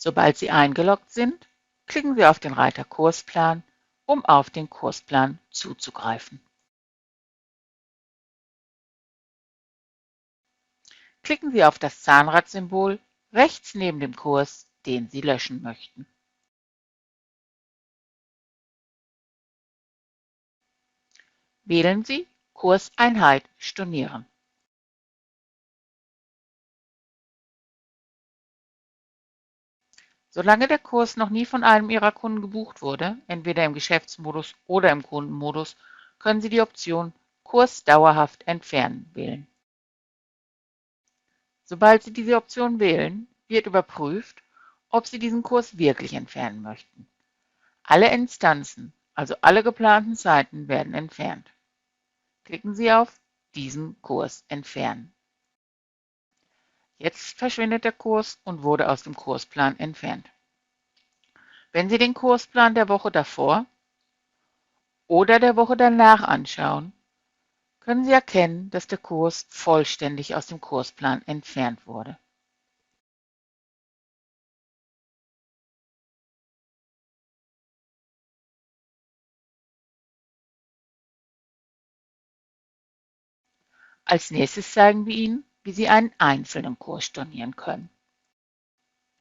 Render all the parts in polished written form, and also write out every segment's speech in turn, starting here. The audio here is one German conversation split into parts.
Sobald Sie eingeloggt sind, klicken Sie auf den Reiter Kursplan, um auf den Kursplan zuzugreifen. Klicken Sie auf das Zahnradsymbol rechts neben dem Kurs, den Sie löschen möchten. Wählen Sie Kurseinheit stornieren. Solange der Kurs noch nie von einem Ihrer Kunden gebucht wurde, entweder im Geschäftsmodus oder im Kundenmodus, können Sie die Option Kurs dauerhaft entfernen wählen. Sobald Sie diese Option wählen, wird überprüft, ob Sie diesen Kurs wirklich entfernen möchten. Alle Instanzen, also alle geplanten Seiten, werden entfernt. Klicken Sie auf diesen Kurs entfernen. Jetzt verschwindet der Kurs und wurde aus dem Kursplan entfernt. Wenn Sie den Kursplan der Woche davor oder der Woche danach anschauen, können Sie erkennen, dass der Kurs vollständig aus dem Kursplan entfernt wurde. Als nächstes zeigen wir Ihnen, wie Sie einen einzelnen Kurs stornieren können.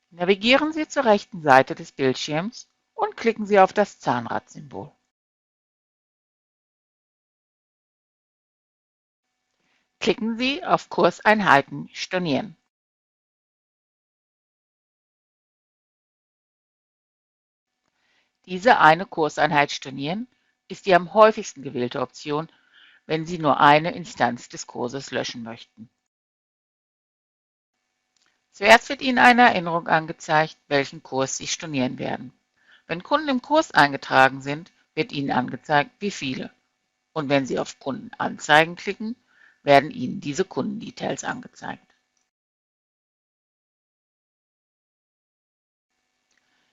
Navigieren Sie zur rechten Seite des Bildschirms und klicken Sie auf das Zahnradsymbol. Klicken Sie auf Kurseinheiten stornieren. Diese eine Kurseinheit stornieren ist die am häufigsten gewählte Option, wenn Sie nur eine Instanz des Kurses löschen möchten. Zuerst wird Ihnen eine Erinnerung angezeigt, welchen Kurs Sie stornieren werden. Wenn Kunden im Kurs eingetragen sind, wird Ihnen angezeigt, wie viele. Und wenn Sie auf Kunden anzeigen klicken, werden Ihnen diese Kundendetails angezeigt.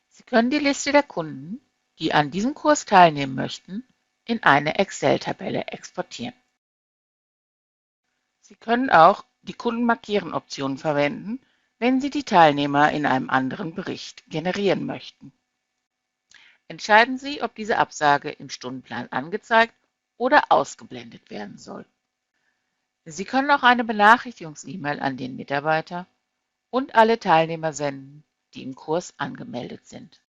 Sie können die Liste der Kunden, die an diesem Kurs teilnehmen möchten, in eine Excel-Tabelle exportieren. Sie können auch die Kunden-Markieren-Option verwenden, wenn Sie die Teilnehmer in einem anderen Bericht generieren möchten. Entscheiden Sie, ob diese Absage im Stundenplan angezeigt oder ausgeblendet werden soll. Sie können auch eine Benachrichtigungs-E-Mail an den Mitarbeiter und alle Teilnehmer senden, die im Kurs angemeldet sind.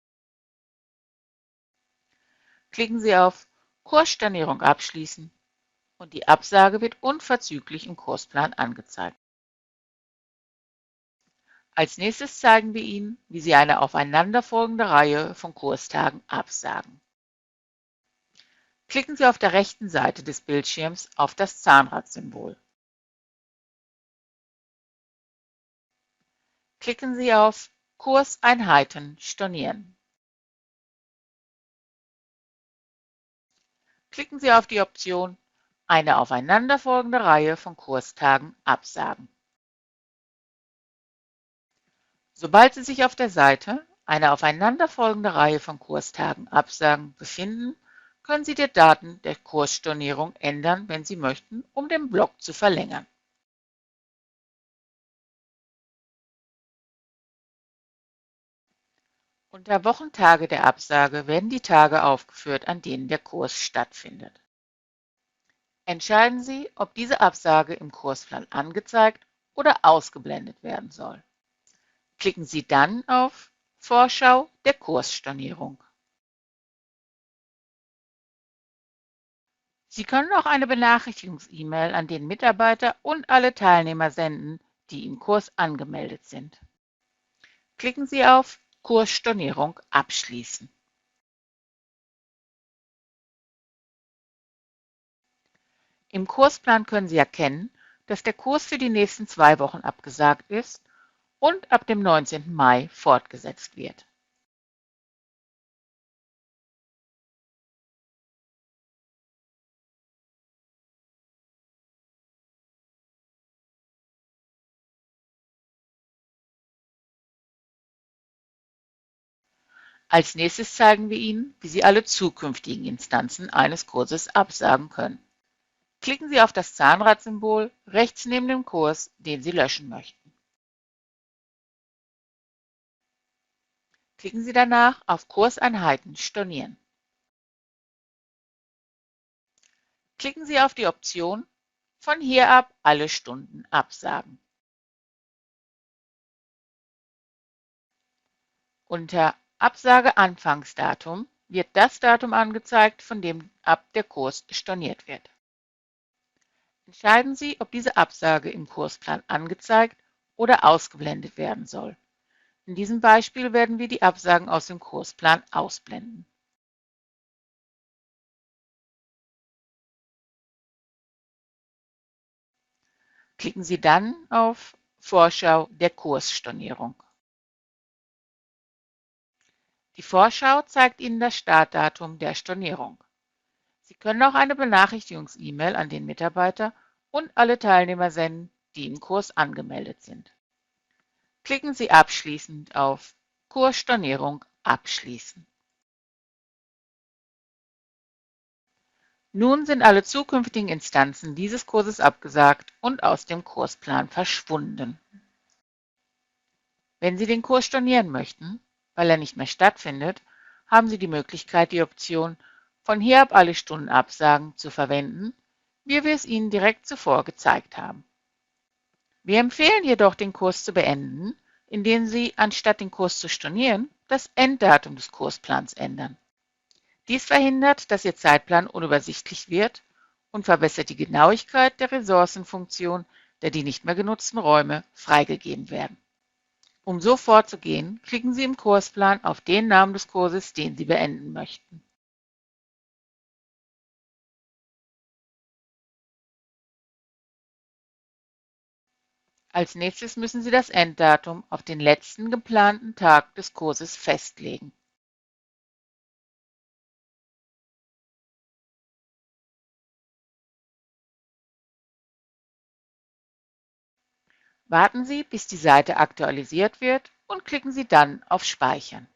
Klicken Sie auf Kursstornierung abschließen und die Absage wird unverzüglich im Kursplan angezeigt. Als nächstes zeigen wir Ihnen, wie Sie eine aufeinanderfolgende Reihe von Kurstagen absagen. Klicken Sie auf der rechten Seite des Bildschirms auf das Zahnradsymbol. Klicken Sie auf Kurseinheiten stornieren. Klicken Sie auf die Option Eine aufeinanderfolgende Reihe von Kurstagen absagen. Sobald Sie sich auf der Seite Eine aufeinanderfolgende Reihe von Kurstagen absagen befinden, können Sie die Daten der Kursstornierung ändern, wenn Sie möchten, um den Block zu verlängern. Unter Wochentage der Absage werden die Tage aufgeführt, an denen der Kurs stattfindet. Entscheiden Sie, ob diese Absage im Kursplan angezeigt oder ausgeblendet werden soll. Klicken Sie dann auf Vorschau der Kursstornierung. Sie können auch eine Benachrichtigungs-E-Mail an den Mitarbeiter und alle Teilnehmer senden, die im Kurs angemeldet sind. Klicken Sie auf Kursstornierung abschließen. Im Kursplan können Sie erkennen, dass der Kurs für die nächsten 2 Wochen abgesagt ist und ab dem 19. Mai fortgesetzt wird. Als nächstes zeigen wir Ihnen, wie Sie alle zukünftigen Instanzen eines Kurses absagen können. Klicken Sie auf das Zahnradsymbol rechts neben dem Kurs, den Sie löschen möchten. Klicken Sie danach auf Kurseinheiten stornieren. Klicken Sie auf die Option „Von hier ab alle Stunden absagen“. Unter Absage-Anfangsdatum wird das Datum angezeigt, von dem ab der Kurs storniert wird. Entscheiden Sie, ob diese Absage im Kursplan angezeigt oder ausgeblendet werden soll. In diesem Beispiel werden wir die Absagen aus dem Kursplan ausblenden. Klicken Sie dann auf Vorschau der Kursstornierung. Die Vorschau zeigt Ihnen das Startdatum der Stornierung. Sie können auch eine Benachrichtigungs-E-Mail an den Mitarbeiter und alle Teilnehmer senden, die im Kurs angemeldet sind. Klicken Sie abschließend auf Kursstornierung abschließen. Nun sind alle zukünftigen Instanzen dieses Kurses abgesagt und aus dem Kursplan verschwunden. Wenn Sie den Kurs stornieren möchten, weil er nicht mehr stattfindet, haben Sie die Möglichkeit, die Option „Von hier ab alle Stunden absagen“ zu verwenden, wie wir es Ihnen direkt zuvor gezeigt haben. Wir empfehlen jedoch, den Kurs zu beenden, indem Sie, anstatt den Kurs zu stornieren, das Enddatum des Kursplans ändern. Dies verhindert, dass Ihr Zeitplan unübersichtlich wird und verbessert die Genauigkeit der Ressourcenfunktion, da die nicht mehr genutzten Räume freigegeben werden. Um so vorzugehen, klicken Sie im Kursplan auf den Namen des Kurses, den Sie beenden möchten. Als nächstes müssen Sie das Enddatum auf den letzten geplanten Tag des Kurses festlegen. Warten Sie, bis die Seite aktualisiert wird und klicken Sie dann auf Speichern.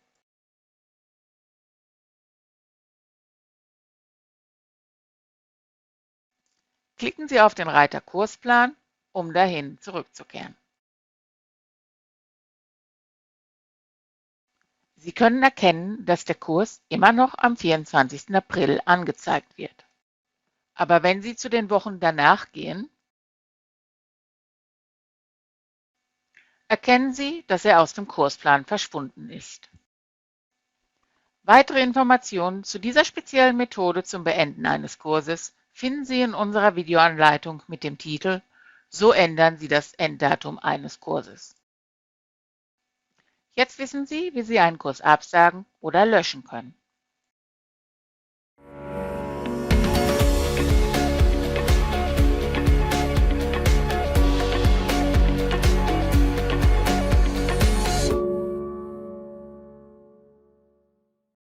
Klicken Sie auf den Reiter Kursplan, um dahin zurückzukehren. Sie können erkennen, dass der Kurs immer noch am 24. April angezeigt wird. Aber wenn Sie zu den Wochen danach gehen, erkennen Sie, dass er aus dem Kursplan verschwunden ist. Weitere Informationen zu dieser speziellen Methode zum Beenden eines Kurses finden Sie in unserer Videoanleitung mit dem Titel „So ändern Sie das Enddatum eines Kurses“. Jetzt wissen Sie, wie Sie einen Kurs absagen oder löschen können.